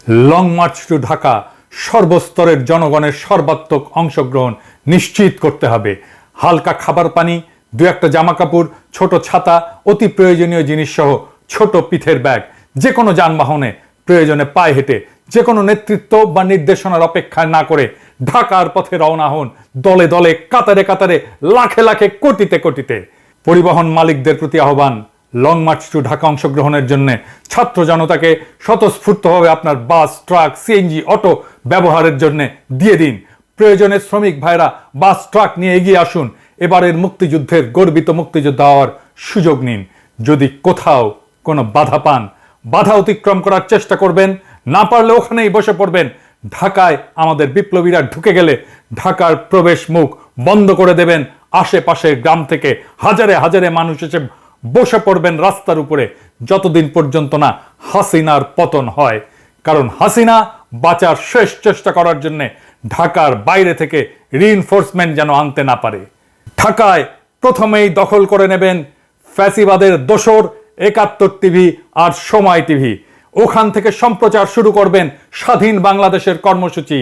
Long March two Dhaka সর্বস্তরের জনগণের সর্বাত্মক অংশগ্রহণ নিশ্চিত করতে হবে। হালকা খাবার পানি, দু একটা জামা কাপড়, ছোট ছাতা, অতি প্রয়োজনীয় জিনিস সহ ছোট পিঠের ব্যাগ, যে কোনো যানবাহনে প্রয়োজনে পায়ে হেঁটে, যে কোনো নেতৃত্ব বা নির্দেশনার অপেক্ষা না করে ঢাকার পথে রওনা হন, দলে দলে, কাতারে কাতারে, লাখে লাখে, কোটিতে কোটিতে। পরিবহন মালিকদের প্রতি আহ্বান, লং মার্চ টু ঢাকা অংশগ্রহণের জন্য ছাত্র জনতাকে স্বতঃস্ফূর্তভাবে আপনার বাস, ট্রাক, সিএনজি, অটো ব্যবহারের জন্য দিয়ে দিন। প্রয়োজনে শ্রমিক ভাইরা বাস, ট্রাক নিয়ে এগিয়ে আসুন। এবারের মুক্তিযুদ্ধের গর্বিত মুক্তিযোদ্ধা হওয়ার সুযোগ নিন। যদি কোথাও কোনো বাধা পান, বাধা অতিক্রম করার চেষ্টা করবেন, না পারলে ওখানেই বসে পড়বেন। ঢাকায় আমাদের বিপ্লবীরা ঢুকে গেলে ঢাকার প্রবেশ মুখ বন্ধ করে দেবেন। আশেপাশের গ্রাম থেকে হাজারে হাজারে মানুষ এসে বসে পড়বেন রাস্তার উপরে, যতদিন পর্যন্ত না হাসিনার পতন হয়। কারণ হাসিনা বাঁচার শেষ চেষ্টা করার জন্য ঢাকার বাইরে থেকে রিইনফোর্সমেন্ট যেন আনতে না পারে। ঢাকায় প্রথমেই দখল করে নেবেন ফ্যাসিবাদের দোসর ৭১ টিভি আর সময় টিভি। ওখান থেকে সম্প্রচার শুরু করবেন স্বাধীন বাংলাদেশের কর্মসূচি।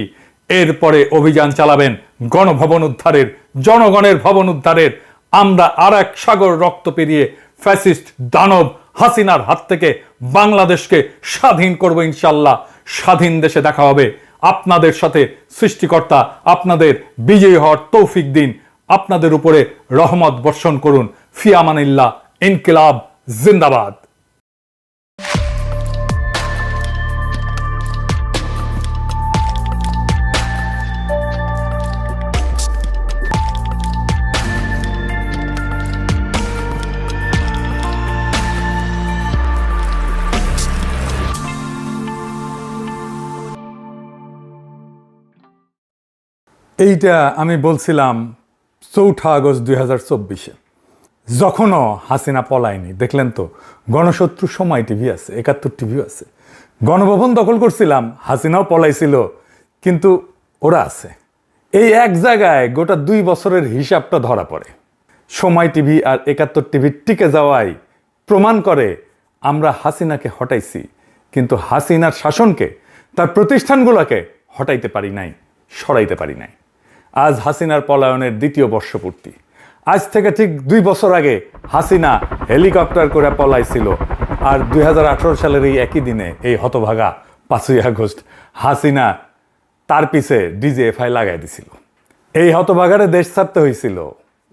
এরপরে অভিযান চালাবেন গণভবন উদ্ধারের, জনগণের ভবন উদ্ধারের। আমরা আর এক সাগর রক্ত পেরিয়ে ফ্যাসিস্ট দানব হাসিনার হাত থেকে বাংলাদেশকে স্বাধীন করব ইনশাল্লাহ। স্বাধীন দেশে দেখা হবে। আপনাদের সাথে সৃষ্টিকর্তা আপনাদের বিজয়ী হওয়ার তৌফিক দিন, আপনাদের উপরে রহমত বর্ষণ করুন। ফি আমানিল্লাহ। ইনকিলাব জিন্দাবাদ। এইটা আমি বলছিলাম ৪ আগস্ট ২০২৪-এ, যখনও হাসিনা পলায়নি। দেখলেন তো, গণশত্রু সময় টিভি আছে, ৭১ টিভিও আছে। গণভবন দখল করছিলাম, হাসিনাও পলাইছিল, কিন্তু ওরা আছে। এই এক জায়গায় গোটা ২ বছরের হিসাবটা ধরা পড়ে। সময় টিভি আর ৭১ টিভি টিকে যাওয়াই প্রমাণ করে আমরা হাসিনাকে হটাইছি, কিন্তু হাসিনার শাসনকে, তার প্রতিষ্ঠানগুলোকে হটাইতে পারি নাই, সরাইতে পারি নাই। আজ হাসিনার পলায়নের ২য় বর্ষপূর্তি। আজ থেকে ঠিক ২ বছর আগে হাসিনা হেলিকপ্টার করে পলাইছিল। আর ২০১৮ সালের এই একই দিনে, এই হতভাগা ৫ই আগস্ট, হাসিনা তার পিছে ডিজিএফআই লাগাই দিছিল। এই হতভাগারে দেশ ছাড়তে হয়েছিল।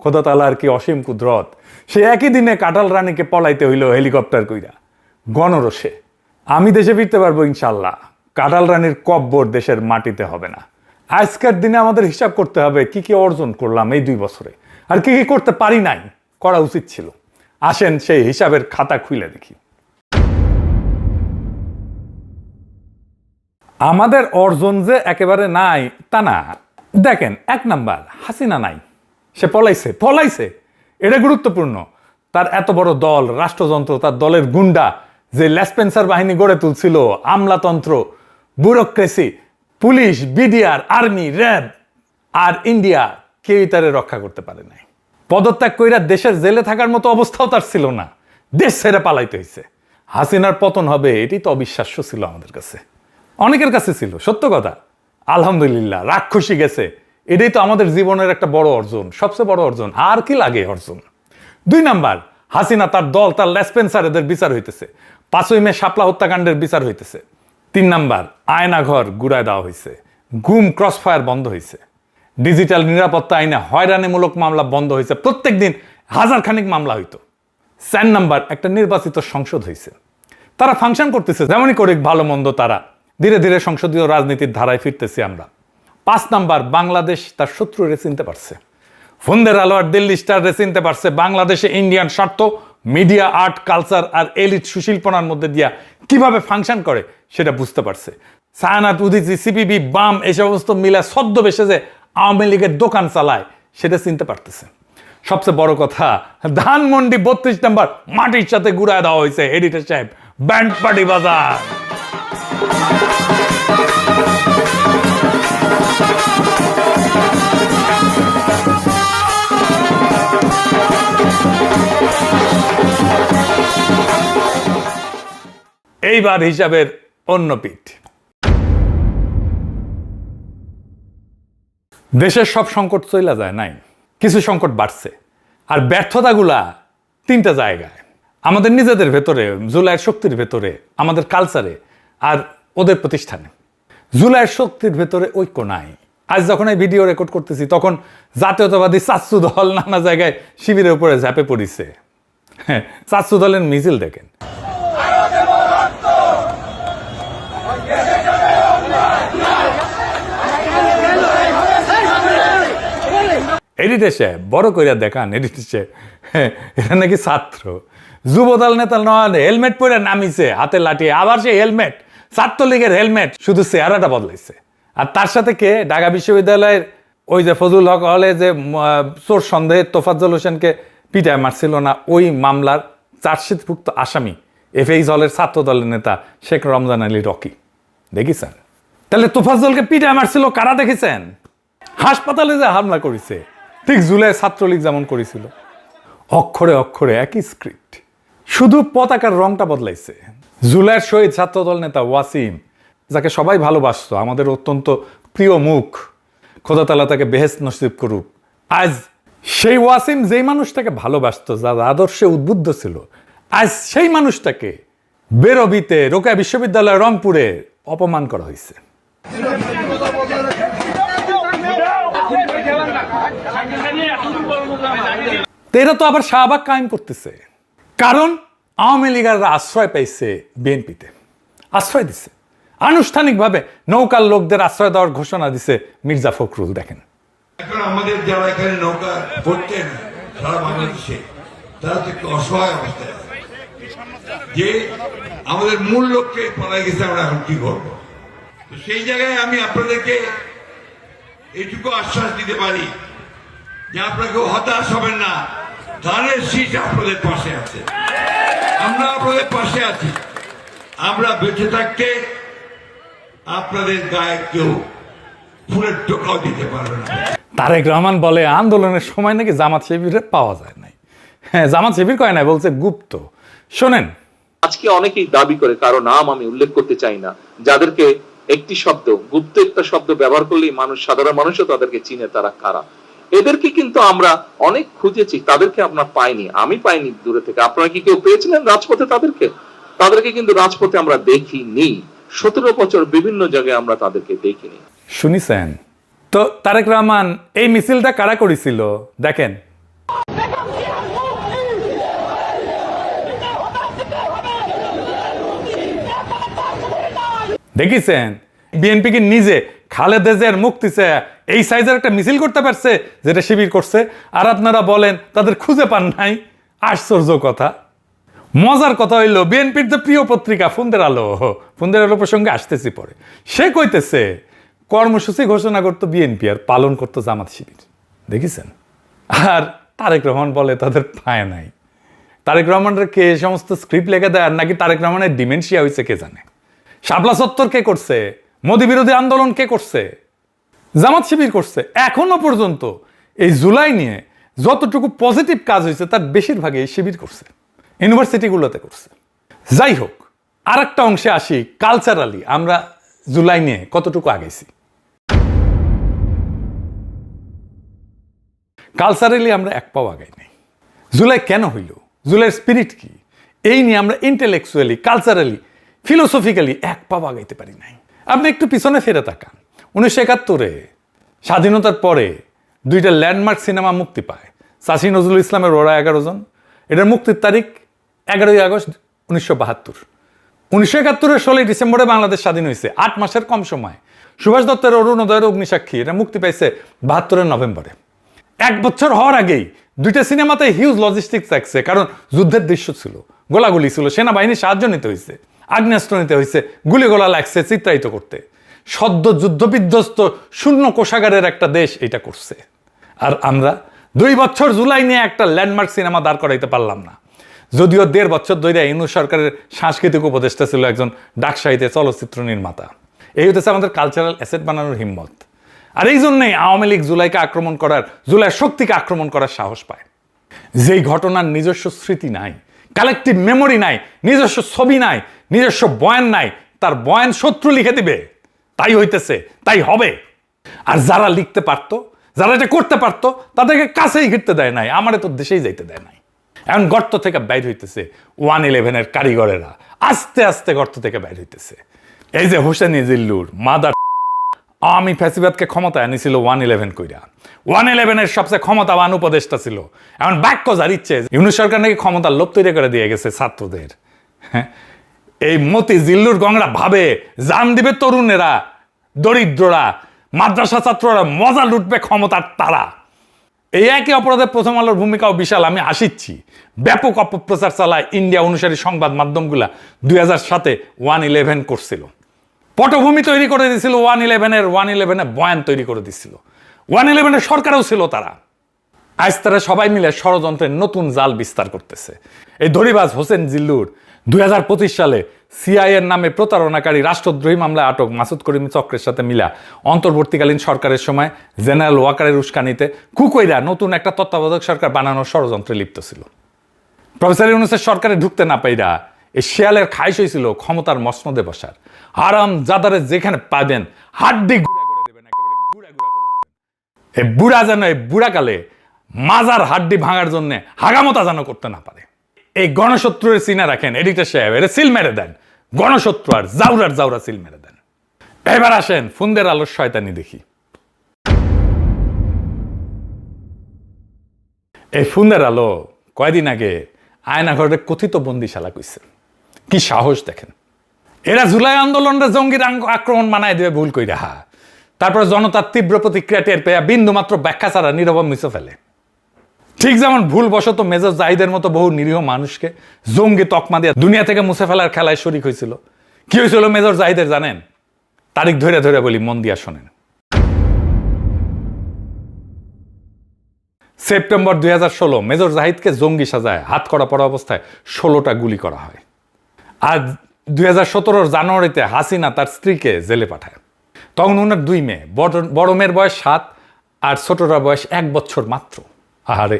খোদা তাআলার কি অসীম কুদরত, সে একই দিনে কাঁঠাল রানীকে পলাইতে হইল হেলিকপ্টার কইরা, গণরোষে। আমি দেশে ফিরতে পারবো ইনশাল্লাহ। কাঁঠাল রানীর কব্বর দেশের মাটিতে হবে না। আজকের দিনে আমাদের হিসাব করতে হবে কি কি অর্জন করলাম এই ২ বছরে, আর কি কি করতে পারি নাই, করা উচিত ছিল। আসেন সেই হিসাবের খাতা খুলে দেখি। আমাদের অর্জন যে একেবারে নাই তা না। দেখেন, ১ নাম্বার, হাসিনা নাই, সে পলাইছে। এটা গুরুত্বপূর্ণ। তার এত বড় দল, রাষ্ট্রযন্ত্র, তার দলের গুন্ডা যে লেসপেন্সার বাহিনী গড়ে তুলছিল, আমলাতন্ত্র, bureaucracy, police, BDR, army, RAB আর ইন্ডিয়া, কেউই তারে রক্ষা করতে পারে নাই। পদত্যাগ কইরা দেশের জেলে থাকার মতো অবস্থাও তার ছিল না, দেশ ছেড়ে পালাইতে হয়েছে। হাসিনার পতন হবে, এটি তো অবিশ্বাস্য ছিল আমাদের কাছে, অনেকের কাছে ছিল। সত্য কথা, আলহামদুলিল্লাহ, রাক্ষসী গেছে। এটাই তো আমাদের জীবনের একটা বড় অর্জন, সবচেয়ে বড় অর্জন। আর কি লাগে অর্জন? ২ নাম্বার, হাসিনা, তার দল, তার লেসপেন্সার, এদের বিচার হইতেছে। ৫ই মে শাপলা হত্যাকাণ্ডের বিচার হইতেছে। ৩ নাম্বার, আয়নাঘর গুড়ায় দেওয়া হয়েছে, গুম ক্রসফায়ার বন্ধ হয়েছে, ডিজিটাল নিরাপত্তা আইনে হয়রানিমূলক মামলা বন্ধ হয়েছে, প্রত্যেক দিন ১০০০ খানিক মামলা হইতো। ৪ নাম্বার, একটা নির্বাচিত সংসদ হয়েছে, তারা ফাংশন করতেছে, যেমনই করে ভালো মন্দ তারা ধীরে ধীরে সংসদীয় রাজনীতির ধারায় ফিরতেছি আমরা। ৫ নাম্বার, বাংলাদেশ তার শত্রুরে চিনতে পারছে, ফন্দের আলো আর দিল্লি স্টার রে চিনতে পারছে। বাংলাদেশে ইন্ডিয়ান স্বার্থ, মিডিয়া, আর্ট, কালচার আর এলিট সুশিল্পনার মধ্যে দিয়া কিভাবে ফাংশন করে সেটা বুঝতে পারছে। ছায়ানাত, উদীচী, সিপিবি, বাম, এই সমস্ত মিলা ছদ্মবেশে যে আওয়ামী লীগের দোকান চালায় সেটা চিনতে পারতেছে। সবচেয়ে বড় কথা, ধানমন্ডি ৩২ নম্বর মাটির সাথে ঘুরায় দেওয়া হয়েছে। এডিটর সাহেব, ব্যান্ড পার্টি বাজার। এইবার হিসাবের অন্য পিঠ। দেশের সব সংকট চইলা যায় নাই, কিছু সংকট বাড়ছে। আর ব্যর্থতাগুলা তিনটা জায়গায়, আমাদের নিজেদের ভেতরে, জুলাইয়ের শক্তির ভেতরে, আমাদের কালচারে, আর ওদের প্রতিষ্ঠানে। জুলাইয়ের শক্তির ভেতরে ঐক্য নাই। আজ যখন এই ভিডিও রেকর্ড করতেছি তখন জাতীয়তাবাদী চাচ্ছু দল নানা জায়গায় শিবিরের উপরে ঝাঁপে পড়িছে। হ্যাঁ, চাচ্ছু দলের মিছিল দেখেন। এডিটেশে বড় কইরা দেখান, এডিটেশে এটা নাকি ছাত্র যুবদল নেতা নয়, হেলমেট পরে নামিছে, হাতে লাঠি, আবার সে হেলমেট, ছাত্রলীগের হেলমেট, শুধু চেহারাটা বদলাইছে। আর তার সাথে কে, ঢাকা বিশ্ববিদ্যালয়ের ওই যে ফজল হক হলে যে চোর সন্দেহে তোফাজ্জল হোসেনকে পিটায় মারছিল না, ওই মামলার চার্জশিটভুক্ত আসামি এফএইচ হলের ছাত্র দলের নেতা শেখ রমজান আলী রকি। দেখেছেন? তাহলে তোফাজ্জলকে পিটায় মারছিল কারা দেখেছেন? হাসপাতালে যে হামলা করেছে, ঠিক জুলাই ছাত্রলীগ যেমন করেছিল। অক্ষরে অক্ষরে একই স্ক্রিপ্ট, শুধু পতাকার রংটা বদলাইছে। জুলাইয়ের শহীদ ছাত্রদল নেতা ওয়াসিম, যাকে সবাই ভালোবাসত, আমাদের অত্যন্ত প্রিয় মুখ, খোদা তাআলা তাকে বেহেশত নসিব করুক। আজ সেই ওয়াসিম যেই মানুষটাকে ভালোবাসত, যার আদর্শে উদ্বুদ্ধ ছিল, আজ সেই মানুষটাকে বেরবিতে, রোকেয়া বিশ্ববিদ্যালয় রংপুরে অপমান করা হয়েছে। এরা তো আবার শাহবাগ কায়েম করতেছে, কারণ আওয়ামী লীগাররা আশ্রয় পাইছে বিএনপিতে, আশ্রয় দিছে আনুষ্ঠানিকভাবে। নৌকার লোকদের আশ্রয় দেওয়ার ঘোষণা দিছে মির্জা ফখরুল। দেখেন, এখন আমাদের যারা এখানে নৌকা পড়তেন সারা বাংলাদেশে, তারা তো একটু অসহায় অবস্থায় আছে, যে আমাদের মূল লক্ষ্যে পালাই গেছে, আমরা এখন কি করবো? তো সেই জায়গায় আমি আপনাদেরকে এইটুকু আশ্বাস দিতে পারি যে আপনাকে হতাশ হবেন না, ধানের শীষ আপনাদের পাশে আছে, আমরা আপনাদের পাশে আছি। আমরা বেঁচে থাকতে আপনাদের গায়ে কেউ ফুলের টোকাও দিতে পারবে না। তারেক রহমান বলে আন্দোলনের সময় নাকি জামাত শিবিরে পাওয়া যায় নাই। হ্যাঁ, জামাত শিবির কয় নাই, বলছে গুপ্ত। শোনেন, আজকে অনেকেই দাবি করে, কারো নাম আমি উল্লেখ করতে চাই না, যাদেরকে একটি শব্দ, গুপ্ত একটা শব্দ ব্যবহার করলেই মানুষ, সাধারণ মানুষও তাদেরকে চিনে, তারা কারা। এদেরকে কিন্তু আমরা অনেক খুঁজেছি, তাদেরকে আমরা পাইনি, আমি পাইনি দূরে থেকে। আপনারা কি কেউ পেয়েছিলেন রাজপথে তাদেরকে কিন্তু রাজপথে আমরা দেখিনি। 17 বছর বিভিন্ন জায়গায় আমরা তাদেরকে দেখিনি। শুনিছেন তো? তারেক রহমান এই মিছিলটা কারা করেছিল দেখেন। দেখিছেন বিএনপি কি নিজে খালেদা জিয়ার মুক্তি চেয়ে এই সাইজের একটা মিছিল করতে পারছে, যেটা শিবির করছে, আর আপনারা বলেন তাদের খুঁজে পান নাই? আশ্চর্য কথা। মজার কথা হইল, বিএনপির যে প্রিয় পত্রিকা ফুন্দের আলো প্রসঙ্গে আসতেছি পরে, সে কইতেছে কর্মসূচি ঘোষণা করতো বিএনপি আর পালন করতো জামাত শিবির। দেখেছেন? আর তারেক রহমান বলে তাদের পায় নাই। তারেক রহমানের কে সমস্ত স্ক্রিপ্ট লেগে দেয়, আর নাকি তারেক রহমানের ডিমেনশিয়া হয়েছে কে জানে। শাপলা চত্বর কে করছে? মোদি বিরোধী আন্দোলন কে করছে? জামাত শিবির করছে। এখনো পর্যন্ত এই জুলাই নিয়ে যতটুকু পজিটিভ কাজ হয়েছে তার বেশিরভাগই এই শিবির করছে, ইউনিভার্সিটিগুলোতে করছে। যাই হোক, আর একটা অংশে আসি, কালচারালি আমরা জুলাই নিয়ে কতটুকু আগেছি। কালচারালি আমরা এক পাও আগাই নাই। জুলাই কেন হইল, জুলাইয়ের স্পিরিট কি, এই নিয়ে আমরা ইন্টেলেকচুয়ালি, কালচারালি, ফিলোসফিক্যালি এক পাও আগাইতে পারি নাই। আপনি একটু পিছনে ফিরে তাকান। 1971 স্বাধীনতার পরে 2টা ল্যান্ডমার্ক সিনেমা মুক্তি পায়। চাষী নজরুল ইসলামের ওরা 11 জন, এটার মুক্তির তারিখ 11ই আগস্ট 1972। 1971 16ই ডিসেম্বরে বাংলাদেশ স্বাধীন হয়েছে, 8 মাসের কম সময়। সুভাষ দত্তের অরুণোদয়ের অগ্নিসাক্ষী, এটা মুক্তি পাইছে 72 নভেম্বরে। 1 বছর হওয়ার আগেই 2টা সিনেমাতে হিউজ লজিস্টিক্স থাকছে, কারণ যুদ্ধের দৃশ্য ছিল, গোলাগুলি ছিল, সেনাবাহিনীর সাহায্য নিতে হয়েছে, আগ্নেয়াস্ত্র নিতে হয়েছে, গুলিগোলা লাগছে চিত্রায়িত করতে। সদ্য যুদ্ধ বিধ্বস্ত শূন্য কোষাগারের একটা দেশ এটা করছে। আর আমরা 2 বছর জুলাই নিয়ে একটা ল্যান্ডমার্ক সিনেমা দাঁড় করাইতে পারলাম না। যদিও 1.5 বছর ধরে ইউনূস সরকারের সাংস্কৃতিক উপদেষ্টা ছিল একজন ডাকসাহিত্যে চলচ্চিত্র নির্মাতা। এই হতেছে আমাদের কালচারাল অ্যাসেট বানানোর হিম্মত। আর এই জন্যই আওয়ামী লীগ জুলাইকে আক্রমণ করার, জুলাইয়ের শক্তিকে আক্রমণ করার সাহস পায়। যেই ঘটনার নিজস্ব স্মৃতি নাই, কালেকটিভ মেমোরি নাই, নিজস্ব ছবি নাই, নিজস্ব বয়ান নাই, তার বয়ান শত্রু লিখে দিবে। তাই হইতেছে, তাই হবে। আর যারা লিখতে পারতো, যারা এটা করতে পারতো, তাদেরকে কাছেই ঘিরতে দেয় নাই, আমারে তো দেশেই যাইতে দেয় নাই। এখন গর্ত থেকে বাইর হইতেছে 111-এর কারিগরেরা, আস্তে আস্তে গর্ত থেকে বাইর হইতেছে। এই যে হোসেনি জিল্লুর মাদার আওয়ামী ফ্যাসিবাদকে ক্ষমতায় আনিছিল 111 কইরা। 111-এর সবচেয়ে ক্ষমতাবান উপদেষ্টা ছিল। এখন বাক্য যার ইচ্ছে, ইউনূস সরকার নাকি ক্ষমতার লোভ তৈরি করে দিয়ে গেছে ছাত্রদের। এই মতি জিল্লুর গংরা ভাবে জান দিবে তরুণেরা, দরিদ্ররা, মাদ্রাসা ছাত্ররা মজা লুটবে ক্ষমতার তারা। এই একই অপরাধে প্রথম আলোর ভূমিকাও বিশাল। আমি হাসিচ্ছি, ব্যাপক অপপ্রচার চালায় ইন্ডিয়া অনুসারী সংবাদ মাধ্যমগুলা 2007-এ 111 করছিল, পটভূমি তৈরি করে দিয়েছিল 111-এ বয়ান তৈরি করে দিচ্ছিল, 111-এর সরকারও ছিল তারা। আজ তারা সবাই মিলে ষড়যন্ত্রের নতুন জাল বিস্তার করতেছে। এই ধরিবাজ হোসেন জিল্লুর 2025 সালে সিআইএর নামে প্রতারণাকারী রাষ্ট্রদ্রোহী মামলায় আটক মাসুদ করিম চক্রের সাথে মিলা অন্তর্বর্তীকালীন সরকারের সময় জেনারেল ওয়াকারের উস্কানিতে কুকইরা নতুন একটা তত্ত্বাবধায়ক সরকার বানানোর ষড়যন্ত্রে লিপ্ত ছিল। প্রফেসর ইউনূসের সরকারে ঢুকতে না পাইরা এই শেয়ালের খাইশ হয়েছিল ক্ষমতার মসনদে বসার। হারাম জাদারে যেখানে পাবেন হাড্ডি গুড়া করে দেবেন, একেবারে গুড়া গুড়া করে দেবেন। এই বুড়া যেন এই বুড়াকালে মাজার হাড্ডি ভাঙার জন্য হাগামতা যেন করতে না পারে। এই গণশত্রুর চিনা রাখেন এডিটর সাহেব, এর সিল মেরে দেন, গণশত্রু আর জাউরা সিল মেরে দেন। এবার আসেন ফুন্দের আলোর শয়তানি দেখি। এই ফুন্দের আলো কয়দিন আগে আয়নাঘরের কথিত বন্দিশালা কইছে। কি সাহস দেখেন! এরা জুলাই আন্দোলনটা জঙ্গির আক্রমণ মানায় দেবে ভুল কইরা, তারপর জনতার তীব্র প্রতিক্রিয়া টের পেয়ে বিন্দু মাত্র ব্যাখ্যা ছাড়া নীরব মুছে ফেলে। ঠিক যেমন ভুলবশত মেজর জাহিদের মতো বহু নিরীহ মানুষকে জঙ্গি তকমা দিয়ে দুনিয়া থেকে মুছে ফেলার খেলায় শরিক হয়েছিল। কি হয়েছিল মেজর জাহিদের জানেন? তারিখ ধরে ধরে বলি, মন দিয়া শোনেন। সেপ্টেম্বর 2016 মেজর জাহিদকে জঙ্গি সাজায় হাত করা পড়া অবস্থায় 16টা গুলি করা হয়। আর 2017 জানুয়ারিতে হাসিনা তার স্ত্রীকে জেলে পাঠায়। তখন ওনার 2 মেয়ে, বড় মেয়ের বয়স 7 আর ছোটটার বয়স 1 বছর মাত্র। আহারে,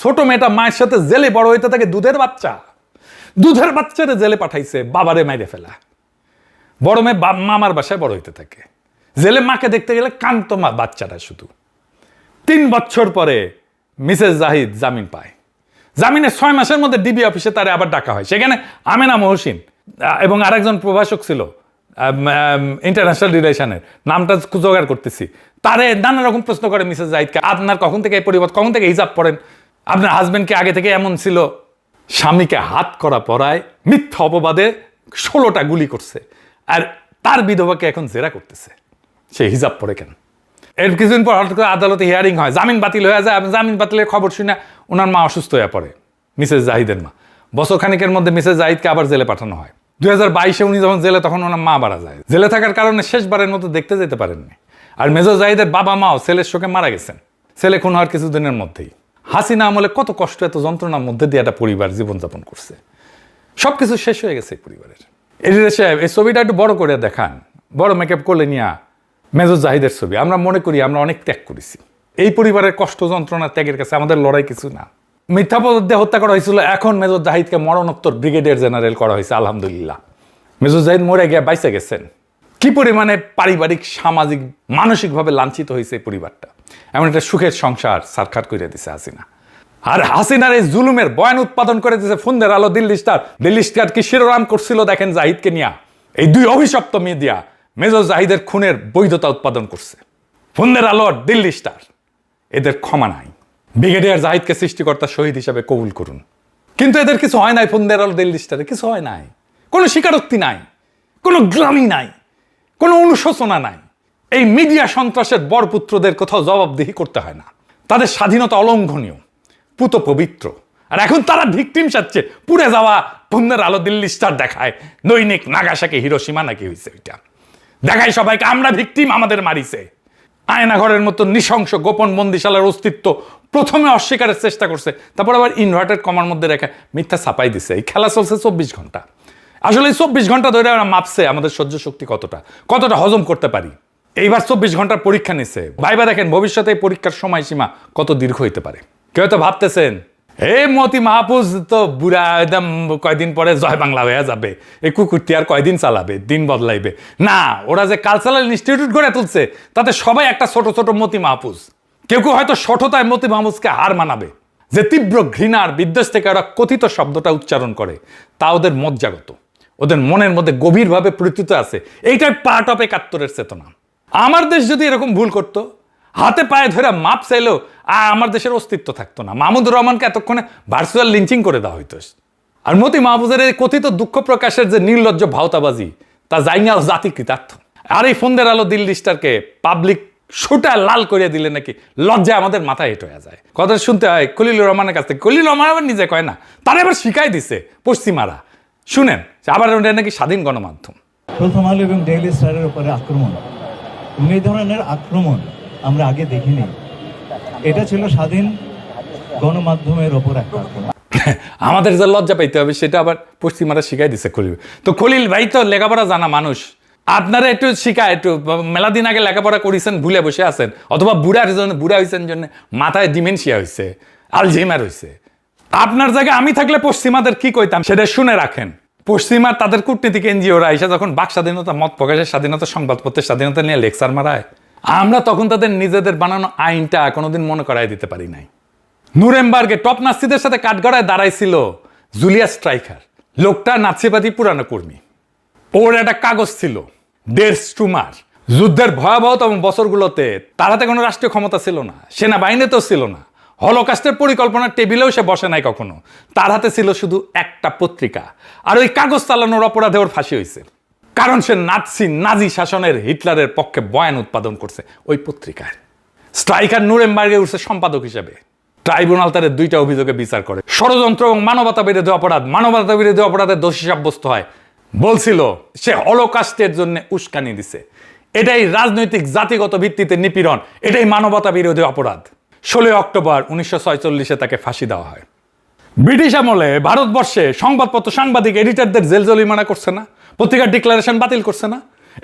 ছোট মেয়েটা মায়ের সাথে জেলে বড় হইতে থাকে, দুধের বাচ্চারে জেলে পাঠাইছে বাবারে মাইরে ফেলা। বড় মেয়ে মামার বাসায় বড় হইতে থাকে, জেলে মাকে দেখতে গেলে কান্ত মা বাচ্চাটা শুধু। 3 বছর পরে মিসেস জাহিদ জামিন পায়। জামিনের 6 মাসের মধ্যে ডিবি অফিসে তারে আবার ডাকা হয়। সেখানে আমেনা মহসিন এবং আরেকজন প্রভাষক ছিল ইন্টারন্যাশনাল রিলেশনের, নামটা জোগাড় করতেছি, তারে নানা রকম প্রশ্ন করে মিসেস জাহিদকে, আপনার কখন থেকে এই পরিবর্তন, কখন থেকে হিজাব পড়েন, আপনার হাজবেন্ডকে আগে থেকে এমন ছিল। স্বামীকে হাত করা পড়ায় মিথ্যা অপবাদে 16টা গুলি করছে, আর তার বিধবাকে এখন জেরা করতেছে সে হিজাব পড়ে কেন। এর কিছুদিন পর হঠাৎ করে আদালতে হিয়ারিং হয়, জামিন বাতিল হয়ে যায়। জামিন বাতিলের খবর শুনে ওনার মা অসুস্থ হয়ে পড়ে, মিসেস জাহিদের মা। বছর খানিকের মধ্যে মিসেস জাহিদকে আবার জেলে পাঠানো হয়। 2022-এ উনি যখন জেলে, তখন ওনার মা মারা যায়। জেলে থাকার কারণে শেষবারের মতো দেখতে যেতে পারেননি। আর মেজর জাহিদের বাবা মাও ছেলের শোকে মারা গেছেন, ছেলে খুন হওয়ার কিছুদিনের মধ্যেই। হাসিনা আমলে কত কষ্ট, এত যন্ত্রণার মধ্যে দিয়ে একটা পরিবার জীবনযাপন করছে। সবকিছু শেষ হয়ে গেছে এই পরিবারের। এডিটর সাহেব, এই ছবিটা একটু বড় করে দেখান, বড় মেকআপ করলে নিয়া মেজর জাহিদের ছবি। আমরা মনে করি আমরা অনেক ত্যাগ করেছি। এই পরিবারের কষ্ট যন্ত্রণা ত্যাগের কাছে আমাদের লড়াই কিছু না। মিথ্যা পদে হত্যা করা হয়েছিল, এখন মেজর জাহিদকে মরণোত্তর ব্রিগেডিয়ার জেনারেল করা হয়েছে, আলহামদুলিল্লাহ। মেজর জাহিদ মরে গিয়ে বাইসে গেছেন। কি পরিমাণে পারিবারিক, সামাজিক, মানসিকভাবে লাঞ্ছিত হয়েছে এই পরিবারটা। এমন একটা সুখের সংসার সারখার করে দিছে হাসিনা। আর হাসিনার এই জুলুমের বয়ান উৎপাদন করে দিয়েছে ফুন্দের আলো, দিল্লি স্টার কি শিরোনাম করছিল দেখেন জাহিদকে নিয়া। এই 2 অভিশপ্ত মিডিয়া মেজর জাহিদের খুনের বৈধতা উৎপাদন করছে। ফুন্দের আলো, দিল্লি স্টার, এদের ক্ষমা নাই। ব্রিগেডিয়ার জাহিদকে সৃষ্টিকর্তা শহীদ হিসাবে কবুল করুন। কিন্তু এদের কিছু হয় নাই, ফুন্দের আলো, দিল্লি স্টারে কিছু হয় নাই। কোনো স্বীকারোক্তি নাই, কোনো গ্লানি নাই, কোনো অনুশোচনা নাই। এই মিডিয়া সন্ত্রাসের বরপুত্রদের কোথাও জবাবদিহি করতে হয় না। তাদের স্বাধীনতা অলঙ্ঘনীয়, পুত পবিত্র। আর এখন তারা ভিকটিম সাজছে। পুড়ে যাওয়া ফুন্দের আলো, দিল্লি স্টার দেখায় দৈনিক নাগাসাকি, হিরোশিমা নাকি হয়েছে ওইটা দেখায় সবাইকে, আমরা ভিকটিম, আমাদের মারিছে। আয়নাঘরের মতো নৃশংস গোপন বন্দিশালার অস্তিত্ব প্রথমে অস্বীকারের চেষ্টা করছে, তারপর আবার ইনভার্টেড কমার মধ্যে রেখে মিথ্যা ছাপাই দিছে। এই খেলা চলছে 24 ঘন্টা। আসলে এই 24 ঘন্টা ধরে আমরা মাপছে আমাদের সহ্য শক্তি কতটা হজম করতে পারি। এইবার 24 ঘন্টার পরীক্ষা নিছে। ভাইবা দেখেন ভবিষ্যতে এই পরীক্ষার সময়সীমা কত দীর্ঘ হইতে পারে। কেউ তো ভাবতেছেন এই মতি মাহফুজ তো বুড়া একদম কয়দিন পরে জয় বাংলা হয়ে যাবে, এই কুকুরটি আর কয়দিন চালাবে, দিন বদলাইবে না। ওরা যে কালচারাল ইনস্টিটিউট গড়ে তুলছে তাতে সবাই একটা ছোট ছোট মতি মাহফুজ। কেউ কেউ হয়তো সঠতায় মতি মাহফুজকে হার মানাবে। যে তীব্র ঘৃণার বিদ্বেষ থেকে ওরা কথিত শব্দটা উচ্চারণ করে তা ওদের মজ্জাগত, ওদের মনের মধ্যে গভীরভাবে প্রতীত আছে। এইটাই পার্ট অফ ৭১-এর চেতনা। আমার দেশ যদি এরকম ভুল করতো, হাতে পায়ে ধরে মাপ চাইলেও আমার দেশের অস্তিত্ব থাকতো না। মাহমুদুর রহমানকে এতক্ষণে ভার্চুয়াল লিঞ্চিং করে দেওয়া হইতো। আর মতি মাহফুজের এই কথিত দুঃখ প্রকাশের যে নির্লজ্জ ভাওতাবাজি, তা জাইনাও জাতি কৃতার্থ। আর এই ফন্দের আলো দিল্লি স্টারকে পাবলিক সোটা লাল করে দিলে নাকি লজ্জায় আমাদের মাথায় হেঁট হয়ে যায়। কথা শুনতে হয় খলিলুর রহমানের কাছ থেকে। খলিলুর রহমান আবার নিজে কয় না, তারা এবার শিখাই দিছে পশ্চিমারা। শুনেন, আবার ওটা নাকি স্বাধীন গণমাধ্যম। প্রথম আলো এবং ডেইলি স্টারের উপরে আক্রমণ, এই ধরনের আক্রমণ আমরা আগে দেখিনি। এটা ছিল স্বাধীন গণমাধ্যমের ওপর একটা আক্রমণ। আমাদের যে লজ্জা পাইতে হবে সেটা আবার পশ্চিমারা শিখাই দিছে খলিল। তো খলিল ভাই তো লেখাপড়া জানা মানুষ, আপনারা একটু শিখায়, একটু মেলা দিন আগে লেখাপড়া করেছেন ভুলে বসে আছেন, অথবা বুড়া হয়েছেন জন্য মাথায় ডিমেনশিয়া হয়েছে, আলঝেইমার হয়েছে। আপনার জায়গায় আমি থাকলে পশ্চিমাদের কি কইতাম সেটা শুনে রাখেন। পশ্চিমা তাদের কূটনীতিক এনজিওরা এসে যখন বাক স্বাধীনতা, মত প্রকাশের স্বাধীনতা, সংবাদপত্রের স্বাধীনতা নিয়ে লেকচার মারায়, আমরা তখন তাদের নিজেদের বানানো আইনটা কোনোদিন মনে করাই দিতে পারি নাই। নুরেমবার্গে টপ নাৎসিদের সাথে কাঠগড়ায় দাঁড়াইছিল জুলিয়া স্ট্রাইকার। লোকটা নাৎসিবাদী পুরানো কর্মী। ওর একটা কাগজ ছিল ডের স্ট্রুমার। যুদ্ধের ভয়াবহতম বছরগুলোতে তার হাতে কোনো রাষ্ট্রীয় ক্ষমতা ছিল না, সেনাবাহিনীতেও ছিল না, হলোকাস্টের পরিকল্পনার টেবিলেও সে বসে নাই কখনো। তার হাতে ছিল শুধু একটা পত্রিকা, আর ওই কাগজ চালানোর অপরাধে ওর ফাঁসি হয়েছে। কারণ সে নাজি শাসনের হিটলারের পক্ষে বয়ান উৎপাদন করছে ওই পত্রিকায়। স্ট্রাইকার নুরেমবার্গে উঠছে সম্পাদক হিসেবে। ট্রাইব্যুনাল তাদের 2টা অভিযোগে বিচার করে, ষড়যন্ত্র এবং মানবতা বিরোধী অপরাধ। মানবতা বিরোধী অপরাধে দোষী সাব্যস্ত হয়। বলছিল সে হলোকাস্টের জন্য উস্কানি দিছে। এটাই রাজনৈতিক জাতিগত ভিত্তিতে নিপীড়ন, এটাই মানবতা বিরোধী অপরাধ। 16 অক্টোবর 1946-এ তাকে ফাঁসি দেওয়া হয়। ব্রিটিশ আমলে ভারতবর্ষে সংবাদপত্র, সাংবাদিক, এডিটরদের জেল জরিমানা করছে না, পত্রিকার ডিক্লারেশন বাতিল করছে না।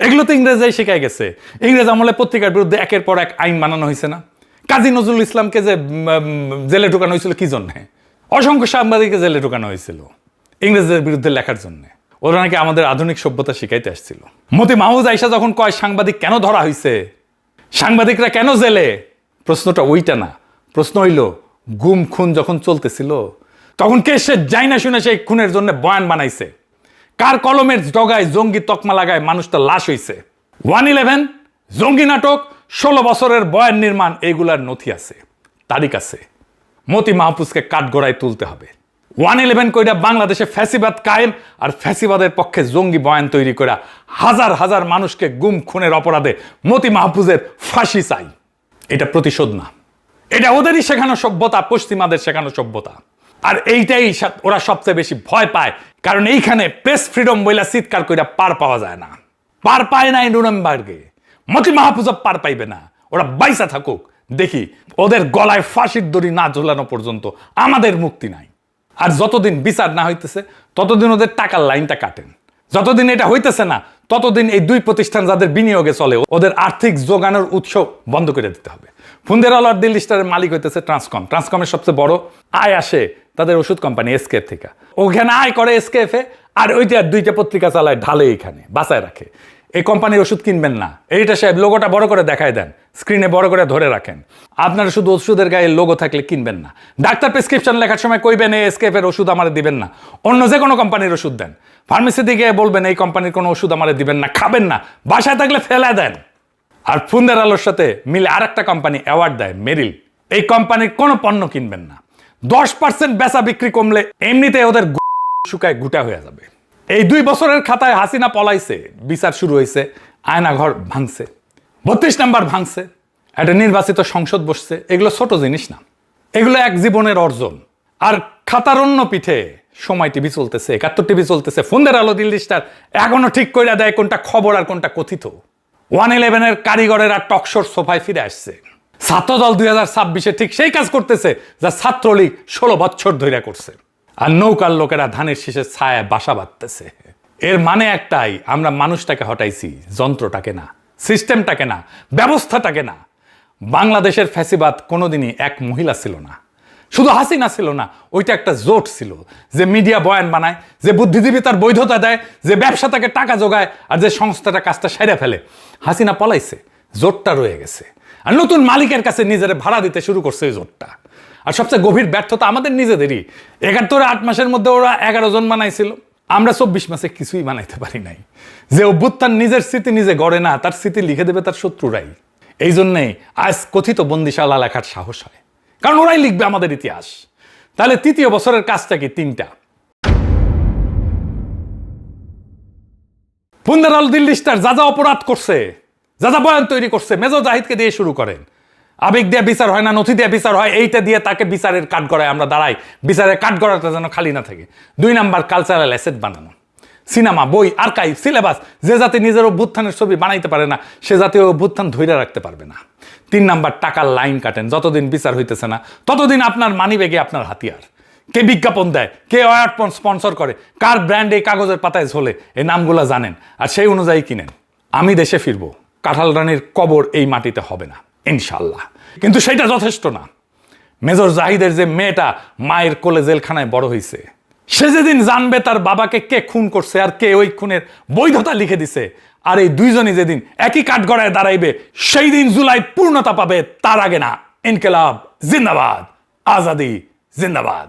এগুলো তো ইংরেজরাই শিখাই গেছে। ইংরেজ আমলে পত্রিকার বিরুদ্ধে একের পর এক আইন বানানো হয়েছে না। কাজী নজরুল ইসলামকে যে জেলে ঢুকানো হয়েছিল কি জন্যে? অসংখ্য সাংবাদিককে জেলে ঢুকানো হয়েছিল ইংরেজদের বিরুদ্ধে লেখার জন্য। ওরা নাকি আমাদের আধুনিক সভ্যতা শিখাইতে আসছিল। মতি মাহফুজ আইসা যখন কয় সাংবাদিক কেন ধরা হয়েছে, সাংবাদিকরা কেন জেলে, প্রশ্নটা ওইটা না। প্রশ্ন হইল গুম খুন যখন চলতেছিল তখন কে সে যাই না শুনে সেই খুনের জন্য বয়ান বানাইছে? কার কলমের ডগায় জঙ্গি তকমা লাগায় মানুষটা লাশ হইছে? 1/11 জঙ্গি নাটক, 16 বছরের বয়ান নির্মাণ, এইগুলার নথি আছে, তারিখ আছে। মতি মাহফুজকে কাঠগড়ায় তুলতে হবে। 1/11 কইরা বাংলাদেশে ফ্যাসিবাদ কায়েম, আর ফ্যাসিবাদের পক্ষে জঙ্গি বয়ান তৈরি করা হাজার হাজার মানুষকে গুম খুনের অপরাধে মতি মাহফুজের ফাঁসি চাই। এটা প্রতিশোধ না, এটা ওদেরই শেখানো সভ্যতা, পশ্চিমাদের শেখানো সভ্যতা। আর এইটাই ওরা সবচেয়ে বেশি ভয় পায়, কারণ এইখানে প্রেস ফ্রিডম বইলা চিৎকার কইরা পার পাওয়া যায় না। পার পায় নাই নুরেমবার্গে, মতি মাহফুজ পার পাইবে না। ওরা বাইসা থাকুক, দেখি ওদের গলায় ফাঁসির দড়ি না ঝোলানো পর্যন্ত আমাদের মুক্তি নাই। আর যতদিন বিচার না হইতেছে ততদিন ওদের টাকার লাইনটা কাটেন। যতদিন এটা হইতেছে না ততদিন এই 2 প্রতিষ্ঠান যাদের বিনিয়োগে চলে ওদের আর্থিক যোগানোর উৎস বন্ধ করে দিতে হবে। ফন্দের আলো আর দিল্লি স্টারের মালিক হইতেছে ট্রান্সকম। ট্রান্সকমের সবচেয়ে বড় আয় আসে তাদের ওষুধ কোম্পানি এসকেএফ থেকে। ওখানে আয় করে এসকেএফে, আর ওইটা 2টা পত্রিকা চালায়, ঢালে এইখানে বাঁচায় রাখে। এই কোম্পানির ওষুধ কিনবেন না। এইটা সাহেব লোগোটা বড় করে দেখায় দেন, স্ক্রিনে বড় করে ধরে রাখেন। আপনারা শুধু ওষুধের গায়ে লোগো থাকলে কিনবেন না। ডাক্তার প্রেসক্রিপশন লেখার সময় কইবেন এই এসকেএফ এর ওষুধ আমারে দিবেন না, অন্য যে কোনো কোম্পানির ওষুধ দেন। ফার্মেসি দিকে বলবেন এই কোম্পানির কোনো ওষুধ আমারে দিবেন না, খাবেন না, বাসায় থাকলে ফেলা দেন। আর ফন্দের আলোর সাথে মিলে আরেকটা কোম্পানি অ্যাওয়ার্ড দেয়, মেরিল। এই কোম্পানির কোনো পণ্য কিনবেন না। 10% বেচা বিক্রি কমলে এমনিতে ওদের শুকায় গুটা হয়ে যাবে। এই 2 বছরের খাতায় হাসিনা পলাইছে, বিচার শুরু হয়েছে, আয়নাঘর ভাঙছে, 32 নাম্বার ভাঙছে, একটা নির্বাচিত সংসদ বসছে। এগুলো ছোট জিনিস না, এগুলো এক জীবনের অর্জন। আর খাতার অন্য পিঠে সময় টিভি চলতেছে, 71 টিভি চলতেছে, ফন্দের আলো, দিল্লি স্টার এখনো ঠিক করে দেয় কোনটা খবর আর কোনটা কথিত। 1/11 কারিগরের আর টকশোর সোফায় ফিরে আসছে। ছাত্রদল 2026-এ ঠিক সেই কাজ করতেছে যা ছাত্রলীগ 16 বছর ধরে করছে। আর নৌকার লোকেরা ধানের শীষের ছায়ায় বাসা বাঁধতেছে। এর মানে একটাই, আমরা মানুষটাকে হটাইছি, যন্ত্রটাকে না, সিস্টেমটাকে না, ব্যবস্থাটাকে না। বাংলাদেশের ফ্যাসিবাদ কোনোদিনই এক মহিলা ছিল না, শুধু হাসিনা ছিল না, ওইটা একটা জোট ছিল, যে মিডিয়া বয়ান বানায়, যে বুদ্ধিজীবী তার বৈধতা দেয়, যে ব্যবসা তাকে টাকা যোগায়, আর যে সংস্থাটা কাজটা সেরে ফেলে। হাসিনা পলাইছে, জোটটা রয়ে গেছে, আর নতুন মালিকের কাছে নিজের ভাড়া দিতে শুরু করছে এই জোটটা। আর সবচেয়ে গভীর ব্যর্থতা আমাদের নিজেদেরই। ৭১-৮ মাসের মধ্যে ওরা 11 জন বানাইছিল, আমরা 24 মাসে কিছুই বানাইতে পারি নাই। যে অভ্যুত্থান নিজের স্মৃতি নিজে গড়ে না, তার স্মৃতি লিখে দেবে তার শত্রুরাই। এই জন্যেই আজ কথিত বন্দিশালা লেখার সাহস হয়, কারণ ওরাই লিখবে আমাদের ইতিহাস। তাহলে তৃতীয় বছরের কাজটা কি? 3টা। পুন্দারাল দিল্লি স্টার যা যা অপরাধ করছে, যা যা বয়ান তৈরি করছে, মেজর জাহিদকে দিয়ে শুরু করেন। আবেগ দিয়ে বিচার হয় না, নথি দিয়ে বিচার হয়, এইটা দিয়ে তাকে বিচারের কাঠ গড়ায় আমরা দাঁড়াই, বিচারের কাঠ গড়াটা যেন খালি না থাকে। 2 নাম্বার কালচারাল অ্যাসেট বানানো, সিনেমা, বই, আর্কাইভ, সিলেবাস। যে জাতি নিজের অভ্যুত্থানের ছবি বানাইতে পারে না, সে জাতি অভ্যুত্থান ধরে রাখতে পারবে না। 3 নাম্বার টাকার লাইন কাটেন, যতদিন বিচার হইতেছে না ততদিন আপনার মানি ব্যাগে আপনার হাতিয়ার। কে বিজ্ঞাপন দেয়, কে অ্যাড স্পন্সর করে, কার ব্র্যান্ড এই কাগজের পাতায় ঝোলে, এই নামগুলো জানেন, আর সেই অনুযায়ী কিনেন। আমি দেশে ফিরবো, কাঁঠাল রানীর কবর এই মাটিতে হবে না ইনশাল্লাহ। কিন্তু সেটা যথেষ্ট না। মেজর জাহিদের যে মেয়েটা মায়ের কোলে জেলখানায় বড় হয়েছে, সে যেদিন জানবে তার বাবাকে কে খুন করছে আর কে ওই খুনের বৈধতা লিখে দিছে, আর এই দুইজনই যেদিন একই কাঠগড়ায় দাঁড়াইবে, সেই দিন জুলাই পূর্ণতা পাবে, তার আগে না। ইনকিলাব জিন্দাবাদ, আজাদি জিন্দাবাদ।